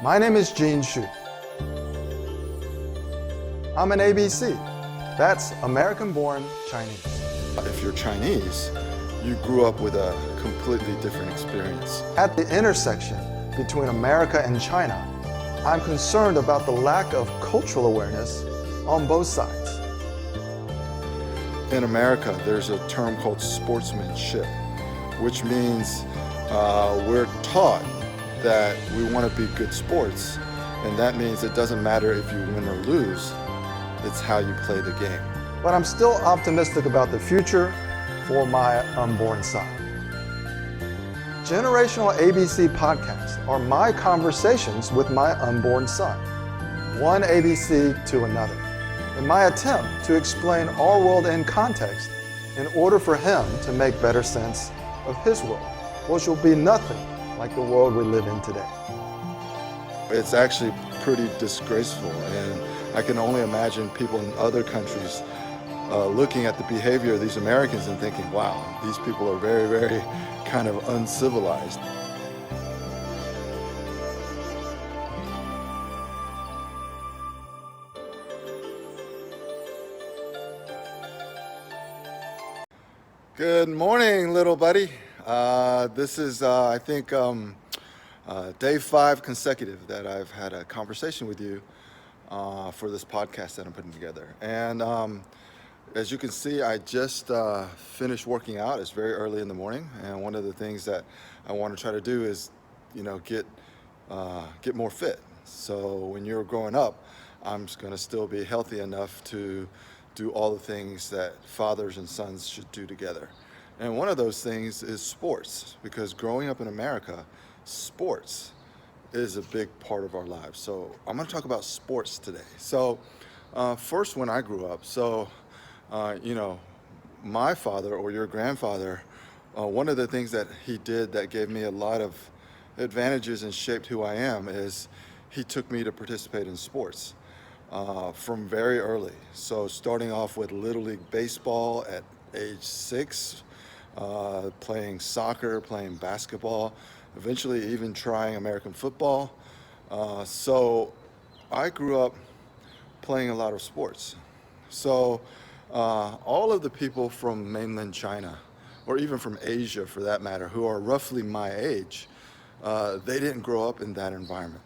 My name is Gene Xu. I'm an ABC. That's American-born Chinese. If you're Chinese, you grew up with a completely different experience. At the intersection between America and China, I'm concerned about the lack of cultural awareness on both sides. In America, there's a term called sportsmanship, which means we're taught that we want to be good sports, and that means it doesn't matter if you win or lose, it's how you play the game. But I'm still optimistic about the future for my unborn son. Generational ABC podcasts are my conversations with my unborn son, one ABC to another, in my attempt to explain our world in context in order for him to make better sense of his world, which will be nothing like the world we live in today. It's actually pretty disgraceful, and I can only imagine people in other countries looking at the behavior of these Americans and thinking, wow, these people are very, very kind of uncivilized. Good morning, little buddy. This is, I think, day 5 consecutive that I've had a conversation with you for this podcast that I'm putting together. And as you can see, I just finished working out. It's very early in the morning, and one of the things that I want to try to do is, get more fit. So when you're growing up, I'm going to still be healthy enough to do all the things that fathers and sons should do together. And one of those things is sports, because growing up in America, sports is a big part of our lives. So I'm going to talk about sports today. So first, when I grew up, my father or your grandfather, one of the things that he did that gave me a lot of advantages and shaped who I am is he took me to participate in sports from very early. So starting off with Little League Baseball at age 6, playing soccer, playing basketball, eventually even trying American football. So I grew up playing a lot of sports. So all of the people from mainland China, or even from Asia for that matter, who are roughly my age, they didn't grow up in that environment.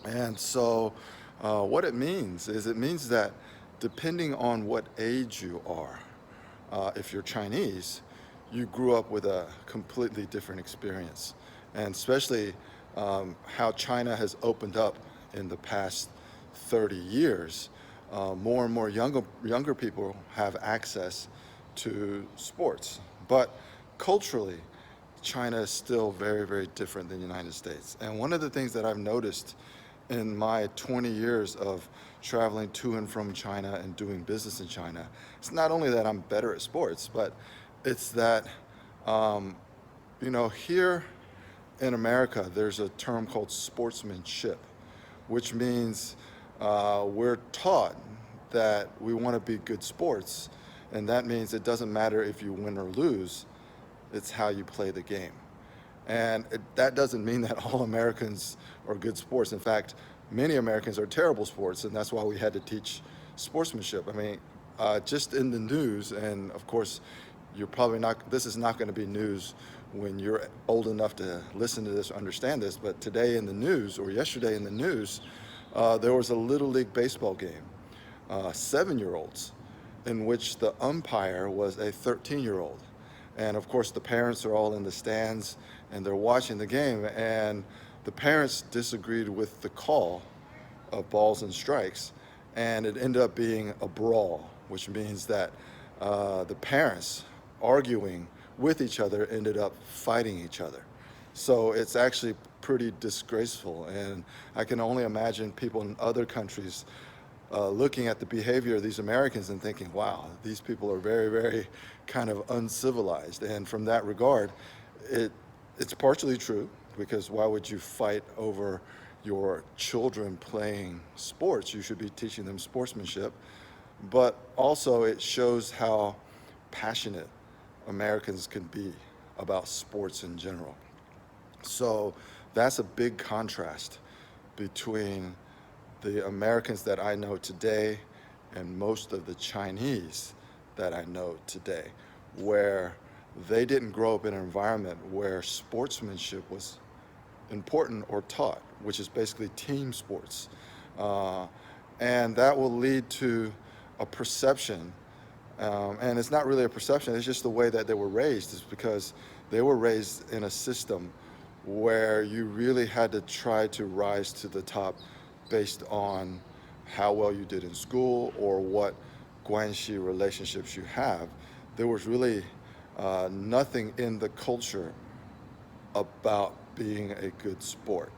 And so what it means that depending on what age you are, if you're Chinese, you grew up with a completely different experience. And especially how China has opened up in the past 30 years, more and more younger people have access to sports. But culturally, China is still very, very different than the United States. And one of the things that I've noticed in my 20 years of traveling to and from China and doing business in China, it's not only that I'm better at sports, but it's that, here in America, there's a term called sportsmanship, which means we're taught that we want to be good sports, and that means it doesn't matter if you win or lose, it's how you play the game. And that doesn't mean that all Americans are good sports. In fact, many Americans are terrible sports, and that's why we had to teach sportsmanship. I mean, just in the news, and of course, this is not going to be news when you're old enough to listen to this or understand this, but today in the news, or yesterday in the news, there was a Little League Baseball game, 7-year-olds, in which the umpire was a 13-year-old. And of course, the parents are all in the stands and they're watching the game, and the parents disagreed with the call of balls and strikes, and it ended up being a brawl, which means that the parents arguing with each other ended up fighting each other. So it's actually pretty disgraceful, and I can only imagine people in other countries looking at the behavior of these Americans and thinking, wow, these people are very, very kind of uncivilized. And from that regard, it's partially true, because why would you fight over your children playing sports? You should be teaching them sportsmanship. But also it shows how passionate Americans can be about sports in general. So that's a big contrast between the Americans that I know today and most of the Chinese that I know today, where they didn't grow up in an environment where sportsmanship was important or taught, which is basically team sports. And that will lead to a perception, and it's not really a perception, it's just the way that they were raised, is because they were raised in a system where you really had to try to rise to the top based on how well you did in school or what guanxi relationships you have. There was really nothing in the culture about being a good sport.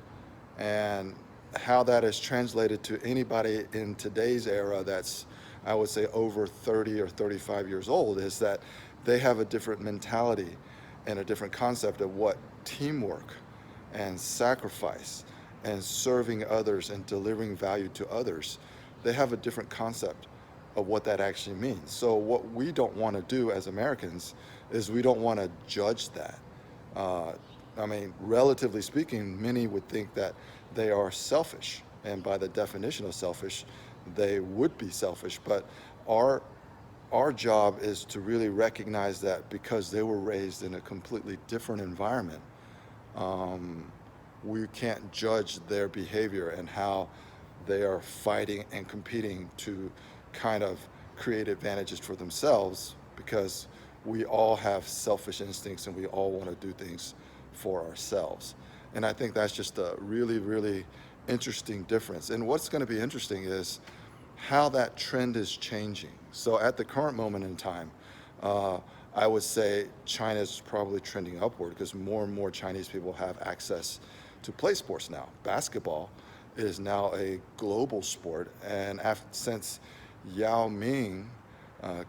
And how that is translated to anybody in today's era that's, I would say, over 30 or 35 years old, is that they have a different mentality and a different concept of what teamwork and sacrifice and serving others and delivering value to others. They have a different concept of what that actually means. So what we don't want to do as Americans is we don't want to judge that. I mean, relatively speaking, many would think that they are selfish, and by the definition of selfish, they would be selfish. But our job is to really recognize that because they were raised in a completely different environment, we can't judge their behavior and how they are fighting and competing to kind of create advantages for themselves, because we all have selfish instincts and we all want to do things for ourselves. And I think that's just a really, really interesting difference. And what's going to be interesting is how that trend is changing. So at the current moment in time, I would say China is probably trending upward because more and more Chinese people have access to play sports now. Basketball is now a global sport, and since Yao Ming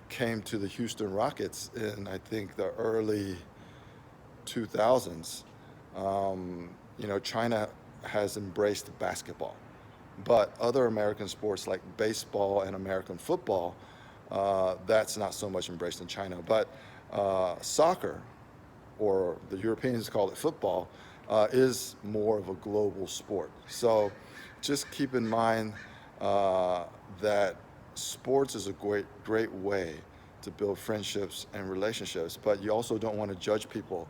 came to the Houston Rockets in, I think, the early 2000s, China has embraced basketball. But other American sports like baseball and American football, that's not so much embraced in China. But soccer, or the Europeans call it football, is more of a global sport. So just keep in mind that sports is a great way to build friendships and relationships, but you also don't want to judge people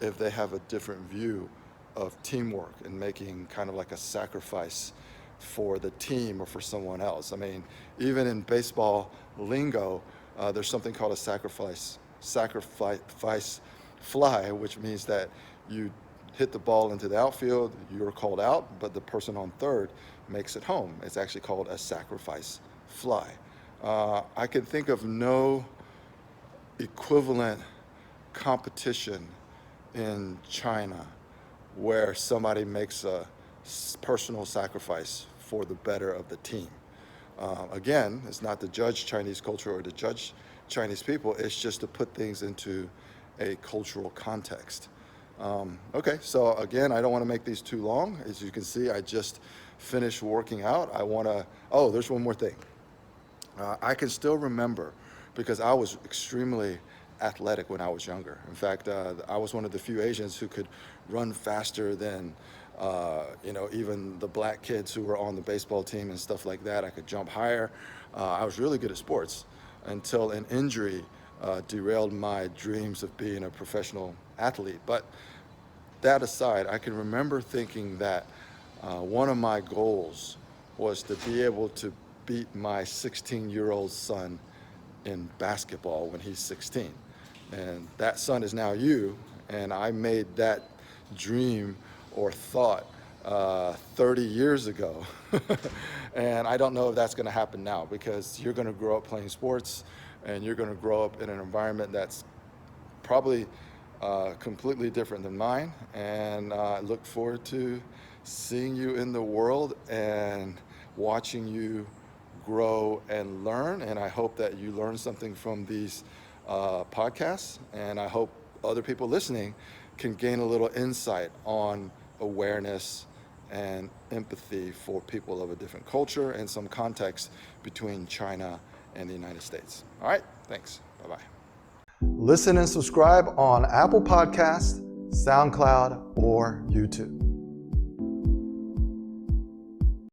if they have a different view of teamwork and making kind of like a sacrifice for the team or for someone else. I mean, even in baseball lingo, there's something called a sacrifice fly, which means that you hit the ball into the outfield, you're called out, but the person on third makes it home. It's actually called a sacrifice fly. I can think of no equivalent competition in China where somebody makes a personal sacrifice for the better of the team. Again, it's not to judge Chinese culture or to judge Chinese people, it's just to put things into a cultural context. Okay, so again, I don't want to make these too long. As you can see, I just finished working out. There's one more thing. I can still remember, because I was extremely athletic when I was younger. In fact, I was one of the few Asians who could run faster than even the black kids who were on the baseball team and stuff like that. I could jump higher. I was really good at sports until an injury derailed my dreams of being a professional athlete. But that aside, I can remember thinking that one of my goals was to be able to beat my 16-year-old son in basketball when he's 16. And that son is now you, and I made that dream or thought 30 years ago. And I don't know if that's going to happen now, because you're going to grow up playing sports and you're going to grow up in an environment that's probably completely different than mine. And I look forward to seeing you in the world and watching you grow and learn. And I hope that you learn something from these podcasts. And I hope other people listening can gain a little insight on awareness and empathy for people of a different culture and some context between China and the United States. All right, thanks. Bye-bye. Listen and subscribe on Apple Podcasts, SoundCloud, or YouTube.